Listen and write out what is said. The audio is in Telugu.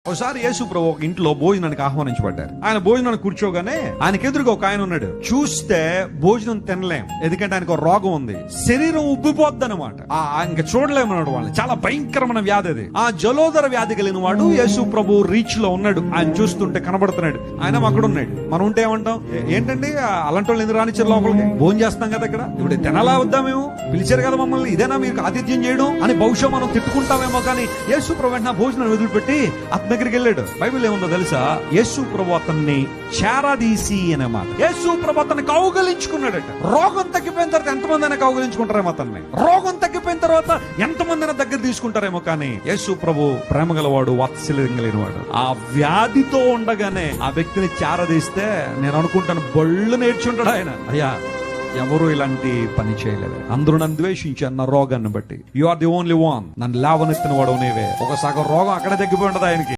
ఒకసారి యేసు ప్రభు ఒక ఇంట్లో భోజనానికి ఆహ్వానించబడ్డారు. ఆయన భోజనానికి కూర్చోగానే ఆయనకి ఎదురుగా ఒక ఆయన ఉన్నాడు. చూస్తే భోజనం తినలేం, ఎందుకంటే ఆయనకు ఒక రోగం ఉంది. శరీరం ఉబ్బిపోద్ది అనమాట. ఇంకా చూడలేమన్నాడు వాళ్ళని. చాలా భయంకరమైన వ్యాధి అది. ఆ జలోదర వ్యాధి కలిగిన వాడు యేసు ప్రభు రీచ్ లో ఉన్నాడు. ఆయన చూస్తుంటే కనబడుతున్నాడు. ఆయన అక్కడ ఉన్నాడు. మనం ఉంటే ఏమంటాం? ఏంటండి అలాంటి వాళ్ళు ఎందుకు రానిచ్చారు లోపలికి? భోజనం చేస్తాం కదా ఇక్కడ, ఇప్పుడు తినాలా వద్దా? మేము పిలిచారు కదా మమ్మల్ని, ఇదేనా మీరు ఆతిథ్యం చేయడం అని బహుశా మనం తిట్టుకుంటామేమో. కానీ యేసు ప్రభు వెంటనే భోజనం వదిలిపెట్టి అతని దగ్గరికి వెళ్ళాడు. బైబిల్ ఏముందో తెలుసా? యేసు ప్రభు అతన్ని చేరదీసి అనే మాట. యేసు ప్రభు అతన్ని కౌగలించుకున్నాడట. రోగం తగ్గిపోయిన తర్వాత ఎంతమంది అయినా కౌగలించుకుంటారేమో అతన్ని. రోగం తగ్గిపోయిన తర్వాత ఎంతమంది అయినా దగ్గర తీసుకుంటారేమో. కానీ యేసు ప్రభు ప్రేమ గలవాడు, వాత్సల్యం కలిగినవాడు. ఆ వ్యాధితో ఉండగానే ఆ వ్యక్తిని చేరదీస్తే నేను అనుకుంటాను బళ్ళు నేర్చుంటాడు ఆయన. అయ్యా, ఎవరు ఇలాంటి పని చేయలేదు. అందరూ నన్ను ద్వేషించారు నా రోగాన్ని బట్టి. You are the only one. నన్ను లేవనెత్తిన వాడు నీవే. ఒక సగం రోగం అక్కడే తగ్గిపోయి ఉండదు ఆయనకి.